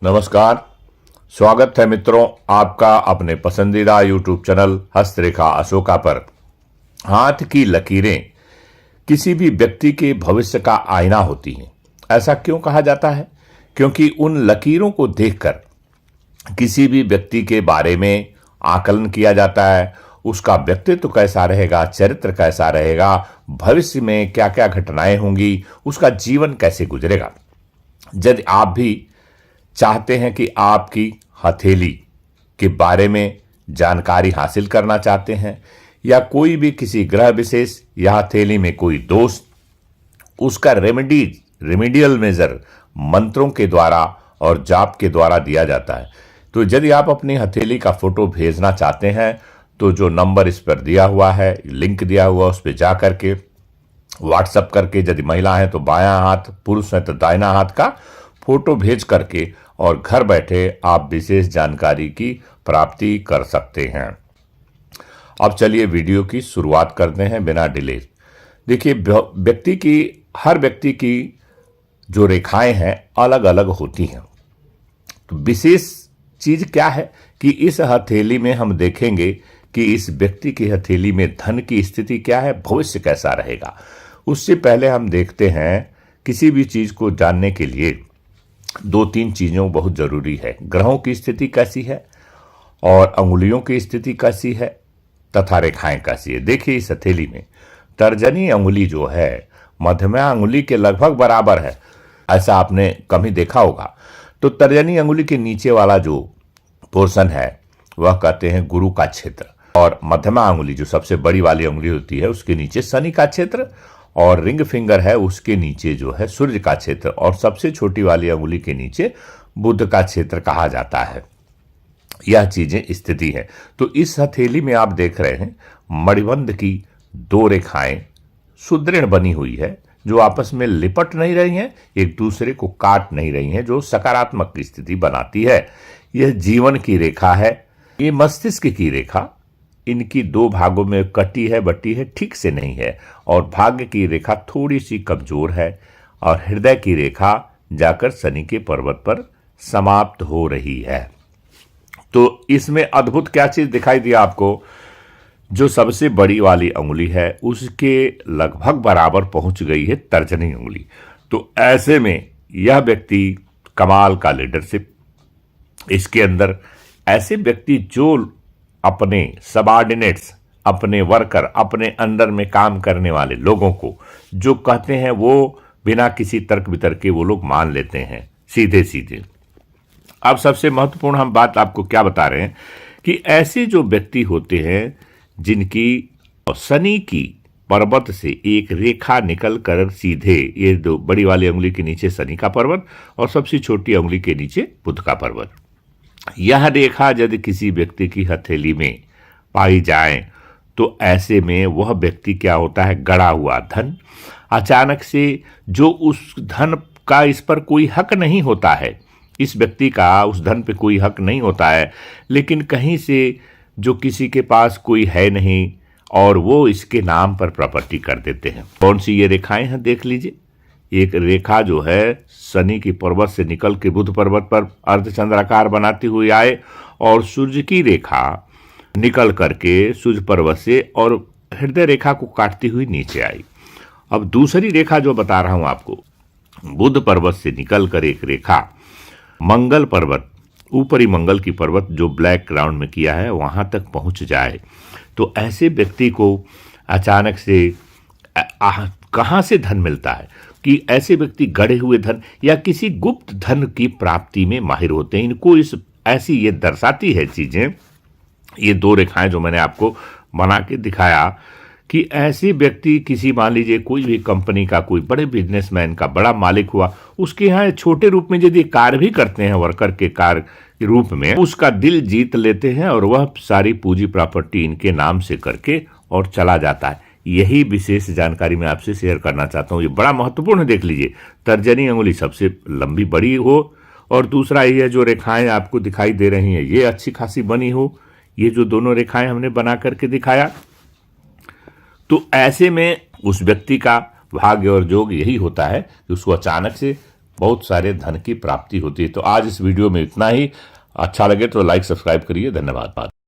नमस्कार। स्वागत है मित्रों आपका अपने पसंदीदा YouTube चैनल हस्तरेखा अशोका पर। हाथ की लकीरें किसी भी व्यक्ति के भविष्य का आईना होती हैं। ऐसा क्यों कहा जाता है? क्योंकि उन लकीरों को देखकर किसी भी व्यक्ति के बारे में आकलन किया जाता है। उसका व्यक्तित्व कैसा रहेगा, चरित्र कैसा रहेगा, भविष्य में क्या क्या घटनाएं होंगी, उसका जीवन कैसे गुजरेगा। यदि आप भी चाहते हैं कि आपकी हथेली के बारे में जानकारी हासिल करना चाहते हैं या कोई भी किसी ग्रह विशेष या हथेली में कोई दोष, उसका रेमेडियल मेजर मंत्रों के द्वारा और जाप के द्वारा दिया जाता है। तो यदि आप अपनी हथेली का फोटो भेजना चाहते हैं तो जो नंबर इस पर दिया हुआ है, लिंक दिया हुआ, उस पर जा करके व्हाट्सएप करके, यदि महिला है तो बायां हाथ, पुरुष है तो दाहिना हाथ का फोटो भेज करके और घर बैठे आप विशेष जानकारी की प्राप्ति कर सकते हैं। अब चलिए वीडियो की शुरुआत करते हैं बिना डिले। देखिए, हर व्यक्ति की जो रेखाएं हैं अलग अलग होती हैं। तो विशेष चीज क्या है कि इस हथेली में हम देखेंगे कि इस व्यक्ति की हथेली में धन की स्थिति क्या है, भविष्य कैसा रहेगा। उससे पहले हम देखते हैं, किसी भी चीज को जानने के लिए दो तीन चीजों बहुत जरूरी है। ग्रहों की स्थिति कैसी है और अंगुलियों की स्थिति कैसी है तथा रेखाएं कैसी है। देखिए, इस हथेली में तर्जनी अंगुली जो है मध्यमा अंगुली के लगभग बराबर है। ऐसा आपने कम ही देखा होगा। तो तर्जनी अंगुली के नीचे वाला जो पोर्शन है वह कहते हैं गुरु का क्षेत्र, और मध्यमा अंगुली जो सबसे बड़ी वाली अंगुली होती है उसके नीचे शनि का क्षेत्र, और रिंग फिंगर है उसके नीचे जो है सूर्य का क्षेत्र, और सबसे छोटी वाली अंगुली के नीचे बुध का क्षेत्र कहा जाता है। यह चीजें स्थिति है। तो इस हथेली में आप देख रहे हैं मणिबंध की दो रेखाएं सुदृढ़ बनी हुई है, जो आपस में लिपट नहीं रही हैं, एक दूसरे को काट नहीं रही हैं, जो सकारात्मक स्थिति बनाती है। यह जीवन की रेखा है। ये मस्तिष्क की रेखा इनकी दो भागों में कटी है, बटी है, ठीक से नहीं है, और भाग्य की रेखा थोड़ी सी कमजोर है, और हृदय की रेखा जाकर शनि के पर्वत पर समाप्त हो रही है। तो इसमें अद्भुत क्या चीज दिखाई दिया आपको? जो सबसे बड़ी वाली अंगुली है उसके लगभग बराबर पहुंच गई है तर्जनी अंगुली। तो ऐसे में यह व्यक्ति कमाल का लीडरशिप, इसके अंदर ऐसे व्यक्ति जो अपने सबऑर्डिनेट्स, अपने वर्कर, अपने अंडर में काम करने वाले लोगों को जो कहते हैं वो बिना किसी तर्क वितर्क के वो लोग मान लेते हैं सीधे सीधे। अब सबसे महत्वपूर्ण हम बात आपको क्या बता रहे हैं कि ऐसे जो व्यक्ति होते हैं जिनकी शनि की पर्वत से एक रेखा निकल कर सीधे, ये दो बड़ी वाली उंगली के नीचे शनि का पर्वत और सबसे छोटी उंगली के नीचे बुध का पर्वत, यह रेखा यदि किसी व्यक्ति की हथेली में पाई जाए तो ऐसे में वह व्यक्ति क्या होता है, गड़ा हुआ धन अचानक से, जो उस धन का इस पर कोई हक नहीं होता है, इस व्यक्ति का उस धन पे कोई हक नहीं होता है, लेकिन कहीं से जो किसी के पास कोई है नहीं और वो इसके नाम पर प्रॉपर्टी कर देते हैं। कौन सी ये रेखाएं हैं देख लीजिए। एक रेखा जो है शनि की पर्वत से निकल के बुध पर्वत पर अर्धचंद्राकार बनाती हुई आए, और सूर्य की रेखा निकल करके सूर्य पर्वत से और हृदय रेखा को काटती हुई नीचे आई। अब दूसरी रेखा जो बता रहा हूं आपको, बुध पर्वत से निकल कर एक रेखा मंगल पर्वत, ऊपरी मंगल की पर्वत जो ब्लैक ग्राउंड में किया है, वहां तक पहुंच जाए। तो ऐसे व्यक्ति को अचानक से कहां से धन मिलता है कि ऐसे व्यक्ति गढ़े हुए धन या किसी गुप्त धन की प्राप्ति में माहिर होते हैं। इनको ऐसी ये दर्शाती है चीजें, ये दो रेखाएं जो मैंने आपको बना के दिखाया, कि ऐसे व्यक्ति किसी, मान लीजिए कोई भी कंपनी का कोई बड़े बिजनेसमैन का बड़ा मालिक हुआ, उसके यहाँ छोटे रूप में यदि कार्य भी करते हैं, वर्कर के कार्य के रूप में उसका दिल जीत लेते हैं और वह सारी पूंजी प्रॉपर्टी इनके नाम से करके और चला जाता है। यही विशेष जानकारी मैं आपसे शेयर करना चाहता हूं। ये बड़ा महत्वपूर्ण है। देख लीजिए, तर्जनी अंगुली सबसे लंबी बड़ी हो, और दूसरा ये जो रेखाएं आपको दिखाई दे रही हैं ये अच्छी खासी बनी हो। ये जो दोनों रेखाएं हमने बना करके दिखाया, तो ऐसे में उस व्यक्ति का भाग्य और योग यही होता है कि उसको अचानक से बहुत सारे धन की प्राप्ति होती है। तो आज इस वीडियो में इतना ही। अच्छा लगे तो लाइक सब्सक्राइब करिए। धन्यवाद।